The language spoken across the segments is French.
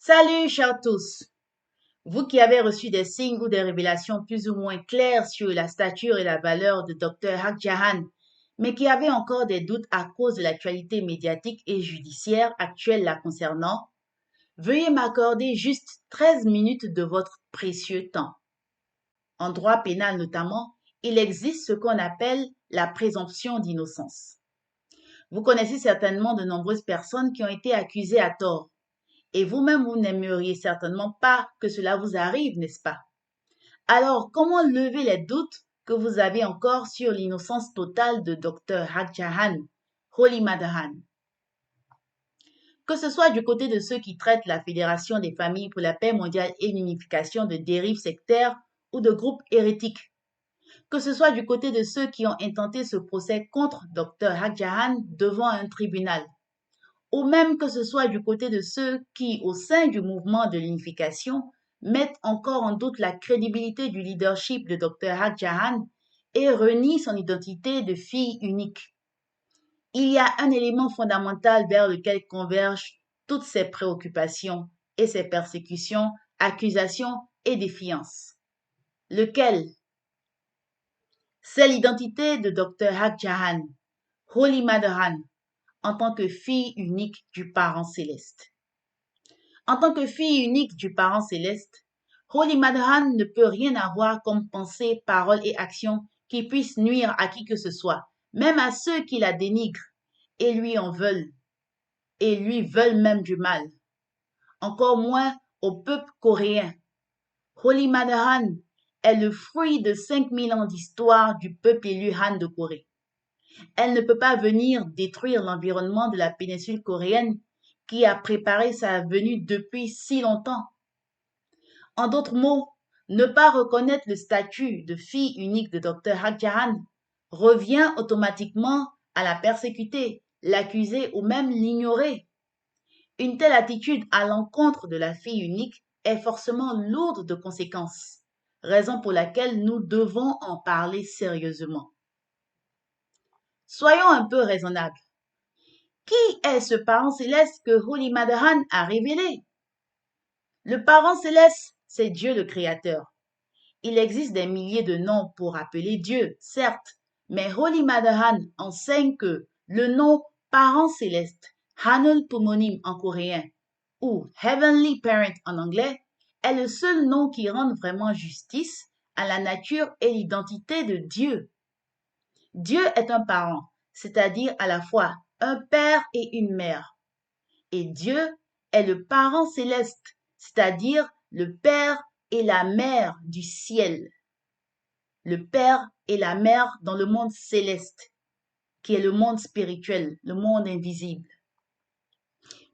Salut, chers tous! Vous qui avez reçu des signes ou des révélations plus ou moins claires sur la stature et la valeur de Dr. Haq Jahan, mais qui avez encore des doutes à cause de l'actualité médiatique et judiciaire actuelle la concernant, veuillez m'accorder juste 13 minutes de votre précieux temps. En droit pénal notamment, il existe ce qu'on appelle la présomption d'innocence. Vous connaissez certainement de nombreuses personnes qui ont été accusées à tort. Et vous-même, vous n'aimeriez certainement pas que cela vous arrive, n'est-ce pas? Alors, comment lever les doutes que vous avez encore sur l'innocence totale de Dr. Haq Jahan, Holy Madahan? Que ce soit du côté de ceux qui traitent la Fédération des familles pour la paix mondiale et l'unification de dérives sectaires ou de groupes hérétiques, que ce soit du côté de ceux qui ont intenté ce procès contre Dr. Haq Jahan devant un tribunal, ou même que ce soit du côté de ceux qui, au sein du mouvement de l'unification, mettent encore en doute la crédibilité du leadership de Dr. Haq Jahan et renient son identité de fille unique. Il y a un élément fondamental vers lequel convergent toutes ces préoccupations et ces persécutions, accusations et défiances. Lequel? C'est l'identité de Dr. Haq Jahan, Holy Madahan, en tant que fille unique du parent céleste. En tant que fille unique du parent céleste, Holy Madahan ne peut rien avoir comme pensée, parole et action qui puisse nuire à qui que ce soit, même à ceux qui la dénigrent et lui en veulent, et lui veulent même du mal. Encore moins au peuple coréen. Holy Madahan est le fruit de 5000 ans d'histoire du peuple élu Han de Corée. Elle ne peut pas venir détruire l'environnement de la péninsule coréenne qui a préparé sa venue depuis si longtemps. En d'autres mots, ne pas reconnaître le statut de fille unique de Dr. Haq Jahan revient automatiquement à la persécuter, l'accuser ou même l'ignorer. Une telle attitude à l'encontre de la fille unique est forcément lourde de conséquences, raison pour laquelle nous devons en parler sérieusement. Soyons un peu raisonnables. Qui est ce parent céleste que Holy Madahan a révélé? Le parent céleste, c'est Dieu le Créateur. Il existe des milliers de noms pour appeler Dieu, certes, mais Holy Madahan enseigne que le nom parent céleste, Hanul Pumonim en coréen, ou Heavenly Parent en anglais, est le seul nom qui rende vraiment justice à la nature et l'identité de Dieu. Dieu est un parent, c'est-à-dire à la fois un père et une mère. Et Dieu est le parent céleste, c'est-à-dire le père et la mère du ciel. Le père et la mère dans le monde céleste, qui est le monde spirituel, le monde invisible.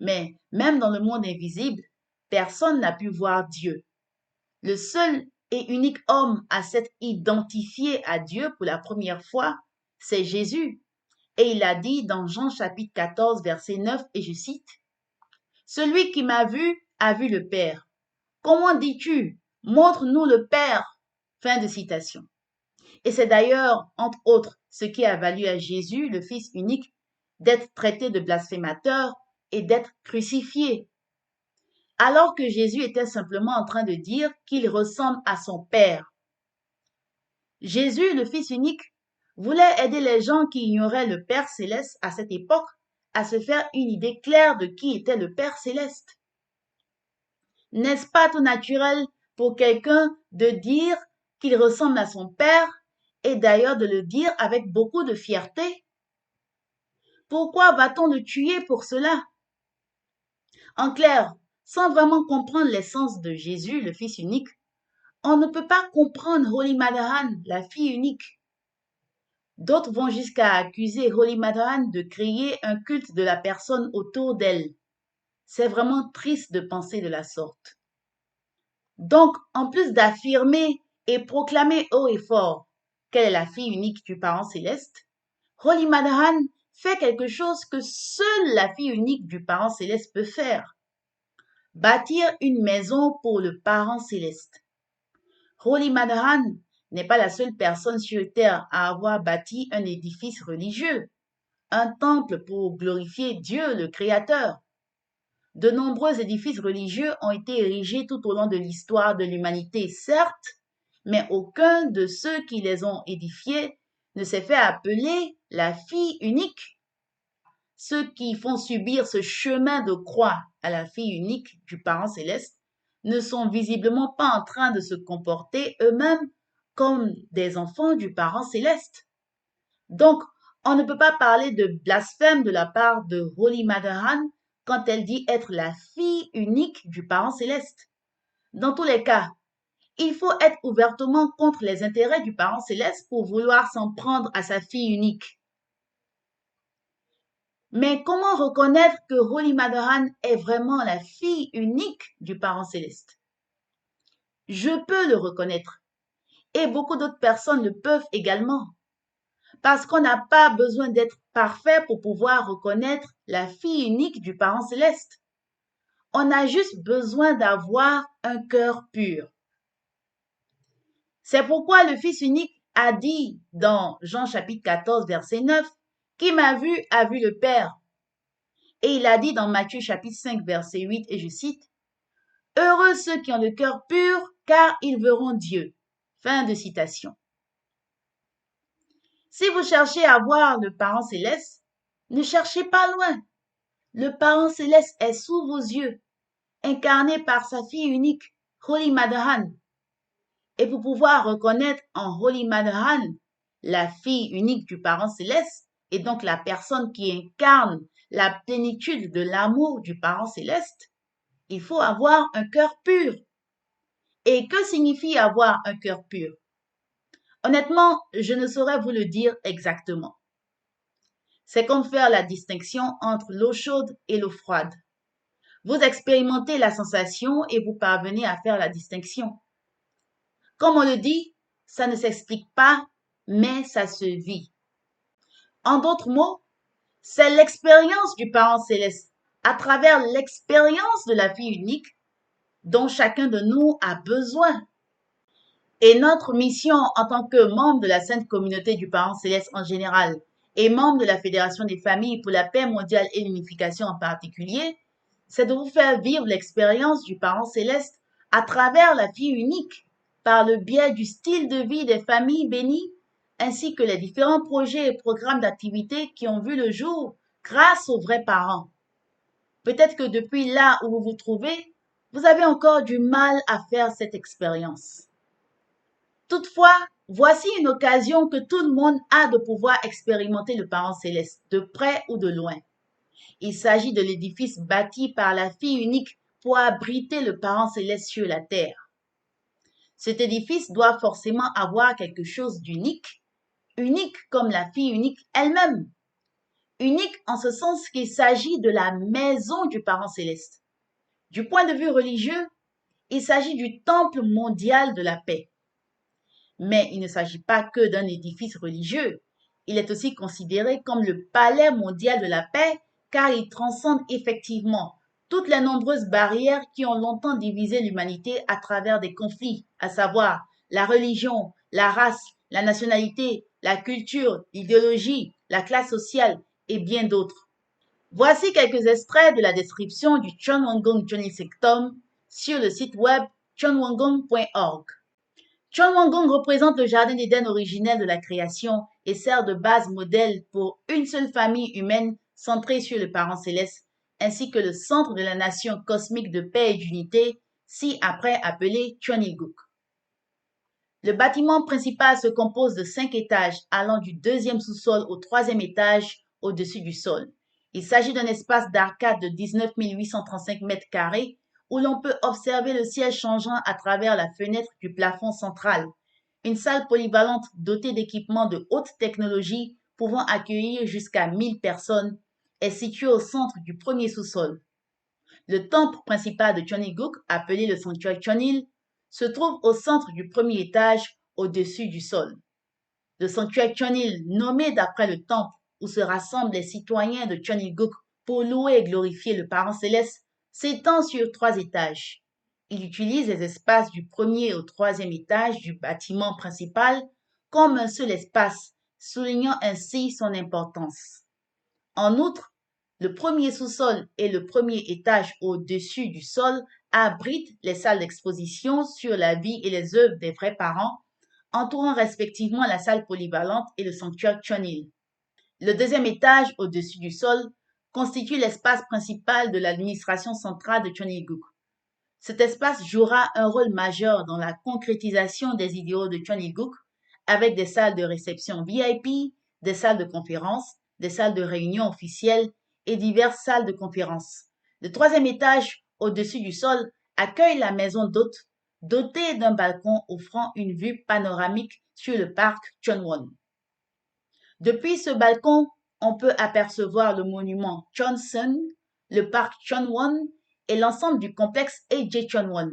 Mais même dans le monde invisible, personne n'a pu voir Dieu. Le seul et unique homme à s'être identifié à Dieu pour la première fois, c'est Jésus. Et il a dit dans Jean chapitre 14, verset 9, et je cite, « Celui qui m'a vu a vu le Père. Comment dis-tu, montre-nous le Père ?» Fin de citation. Et c'est d'ailleurs, entre autres, ce qui a valu à Jésus, le Fils unique, d'être traité de blasphémateur et d'être crucifié. Alors que Jésus était simplement en train de dire qu'il ressemble à son Père. Jésus, le Fils unique, voulait aider les gens qui ignoraient le Père céleste à cette époque à se faire une idée claire de qui était le Père céleste. N'est-ce pas tout naturel pour quelqu'un de dire qu'il ressemble à son Père et d'ailleurs de le dire avec beaucoup de fierté? Pourquoi va-t-on le tuer pour cela? En clair, sans vraiment comprendre l'essence de Jésus, le Fils unique, on ne peut pas comprendre Holy Madahan, la fille unique. D'autres vont jusqu'à accuser Holy Madahan de créer un culte de la personne autour d'elle. C'est vraiment triste de penser de la sorte. Donc, en plus d'affirmer et proclamer haut et fort qu'elle est la fille unique du parent céleste, Holy Madahan fait quelque chose que seule la fille unique du parent céleste peut faire. Bâtir une maison pour le parent céleste. Holy Madahan n'est pas la seule personne sur terre à avoir bâti un édifice religieux, un temple pour glorifier Dieu le Créateur. De nombreux édifices religieux ont été érigés tout au long de l'histoire de l'humanité, certes, mais aucun de ceux qui les ont édifiés ne s'est fait appeler la fille unique. Ceux qui font subir ce chemin de croix à la fille unique du parent céleste ne sont visiblement pas en train de se comporter eux-mêmes comme des enfants du parent céleste. Donc, on ne peut pas parler de blasphème de la part de Holy Mother Han quand elle dit être la fille unique du parent céleste. Dans tous les cas, il faut être ouvertement contre les intérêts du parent céleste pour vouloir s'en prendre à sa fille unique. Mais comment reconnaître que Holy Mother Han est vraiment la fille unique du parent céleste? Je peux le reconnaître et beaucoup d'autres personnes le peuvent également. Parce qu'on n'a pas besoin d'être parfait pour pouvoir reconnaître la fille unique du parent céleste. On a juste besoin d'avoir un cœur pur. C'est pourquoi le Fils unique a dit dans Jean chapitre 14, verset 9, « Qui m'a vu a vu le Père. » Et il a dit dans Matthieu chapitre 5, verset 8, et je cite, « Heureux ceux qui ont le cœur pur, car ils verront Dieu. » Fin de citation. Si vous cherchez à voir le parent céleste, ne cherchez pas loin. Le parent céleste est sous vos yeux, incarné par sa fille unique, Holy Mother Han. Et pour pouvoir reconnaître en Holy Mother Han la fille unique du parent céleste, et donc la personne qui incarne la plénitude de l'amour du parent céleste, il faut avoir un cœur pur. Et que signifie avoir un cœur pur? Honnêtement, je ne saurais vous le dire exactement. C'est comme faire la distinction entre l'eau chaude et l'eau froide. Vous expérimentez la sensation et vous parvenez à faire la distinction. Comme on le dit, ça ne s'explique pas, mais ça se vit. En d'autres mots, c'est l'expérience du parent céleste à travers l'expérience de la fille unique dont chacun de nous a besoin. Et notre mission en tant que membre de la Sainte Communauté du Parent Céleste en général et membre de la Fédération des familles pour la paix mondiale et l'unification en particulier, c'est de vous faire vivre l'expérience du Parent Céleste à travers la fille unique, par le biais du style de vie des familles bénies, ainsi que les différents projets et programmes d'activité qui ont vu le jour grâce aux vrais parents. Peut-être que depuis là où vous vous trouvez, vous avez encore du mal à faire cette expérience. Toutefois, voici une occasion que tout le monde a de pouvoir expérimenter le parent céleste, de près ou de loin. Il s'agit de l'édifice bâti par la fille unique pour abriter le parent céleste sur la terre. Cet édifice doit forcément avoir quelque chose d'unique, unique comme la fille unique elle-même. Unique en ce sens qu'il s'agit de la maison du parent céleste. Du point de vue religieux, il s'agit du temple mondial de la paix. Mais il ne s'agit pas que d'un édifice religieux. Il est aussi considéré comme le palais mondial de la paix car il transcende effectivement toutes les nombreuses barrières qui ont longtemps divisé l'humanité à travers des conflits, à savoir la religion, la race, la nationalité, la culture, l'idéologie, la classe sociale et bien d'autres. Voici quelques extraits de la description du Chonwangong Journey Sectum sur le site web chonwangong.org. Chonwangong représente le jardin d'Éden originel de la création et sert de base modèle pour une seule famille humaine centrée sur le parent céleste, ainsi que le centre de la nation cosmique de paix et d'unité, ci après appelé Chonilguk. Le bâtiment principal se compose de 5 étages allant du deuxième sous-sol au troisième étage au-dessus du sol. Il s'agit d'un espace d'arcade de 19 835 mètres carrés où l'on peut observer le ciel changeant à travers la fenêtre du plafond central. Une salle polyvalente dotée d'équipements de haute technologie pouvant accueillir jusqu'à 1000 personnes est située au centre du premier sous-sol. Le temple principal de Chonilguk, appelé le sanctuaire Chonil, se trouve au centre du premier étage au-dessus du sol. Le sanctuaire Chonil, nommé d'après le temple où se rassemblent les citoyens de Chonilguk pour louer et glorifier le parent céleste, s'étend sur 3 étages. Il utilise les espaces du premier au troisième étage du bâtiment principal comme un seul espace, soulignant ainsi son importance. En outre, Le premier sous-sol et le premier étage au-dessus du sol abritent les salles d'exposition sur la vie et les œuvres des vrais parents, entourant respectivement la salle polyvalente et le sanctuaire Chonil. Le deuxième étage au-dessus du sol constitue l'espace principal de l'administration centrale de Chonilguk. Cet espace jouera un rôle majeur dans la concrétisation des idéaux de Chonilguk, avec des salles de réception VIP, des salles de conférence, des salles de réunion officielles et diverses salles de conférence. Le troisième étage, au-dessus du sol, accueille la maison d'hôtes, dotée d'un balcon offrant une vue panoramique sur le parc Chonwon. Depuis ce balcon, on peut apercevoir le monument Chonsun, le parc Chonwon et l'ensemble du complexe AJ Chonwon.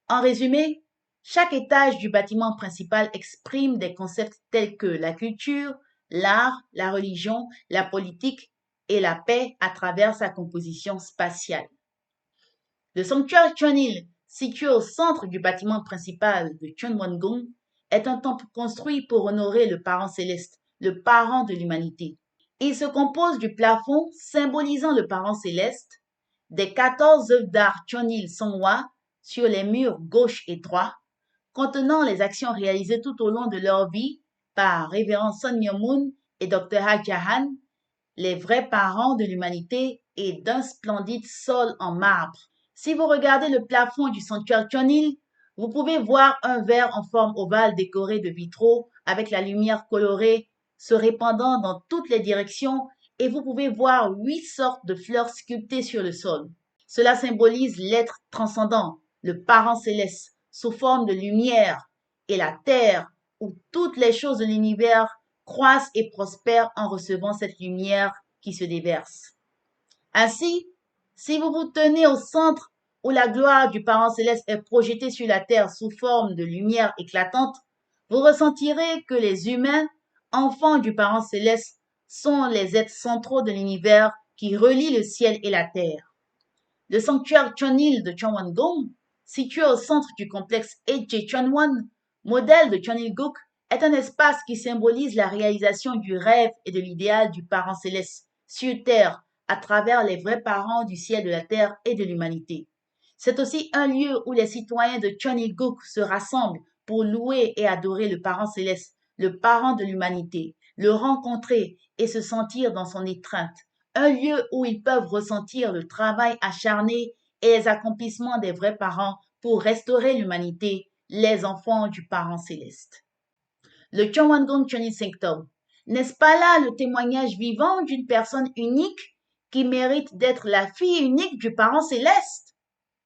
En résumé, chaque étage du bâtiment principal exprime des concepts tels que la culture, l'art, la religion, la politique et la paix à travers sa composition spatiale. Le sanctuaire Chonil, situé au centre du bâtiment principal de Chonwon-gung, est un temple construit pour honorer le parent céleste, le parent de l'humanité. Il se compose du plafond symbolisant le parent céleste, des 14 œuvres d'art Chonil Songhwa sur les murs gauche et droit, contenant les actions réalisées tout au long de leur vie par Révérend Son Myung-moon et Dr. Ha Jahan, les vrais parents de l'humanité, et d'un splendide sol en marbre. Si vous regardez le plafond du sanctuaire Chonil, vous pouvez voir un verre en forme ovale décoré de vitraux avec la lumière colorée se répandant dans toutes les directions, et vous pouvez voir 8 sortes de fleurs sculptées sur le sol. Cela symbolise l'être transcendant, le parent céleste, sous forme de lumière, et la terre, où toutes les choses de l'univers croissent et prospèrent en recevant cette lumière qui se déverse. Ainsi, si vous vous tenez au centre où la gloire du Parent céleste est projetée sur la terre sous forme de lumière éclatante, vous ressentirez que les humains, enfants du Parent céleste, sont les êtres centraux de l'univers qui relient le ciel et la terre. Le sanctuaire Chonil de Chonwon-gung, situé au centre du complexe AJ Chonwon, modèle de Chonilguk, est un espace qui symbolise la réalisation du rêve et de l'idéal du parent céleste sur terre à travers les vrais parents du ciel, de la terre et de l'humanité. C'est aussi un lieu où les citoyens de Chonilguk se rassemblent pour louer et adorer le parent céleste, le parent de l'humanité, le rencontrer et se sentir dans son étreinte. Un lieu où ils peuvent ressentir le travail acharné et les accomplissements des vrais parents pour restaurer l'humanité, les enfants du parent céleste. Le Chonwon-gung Chonil Sanctum, n'est-ce pas là le témoignage vivant d'une personne unique qui mérite d'être la fille unique du parent céleste?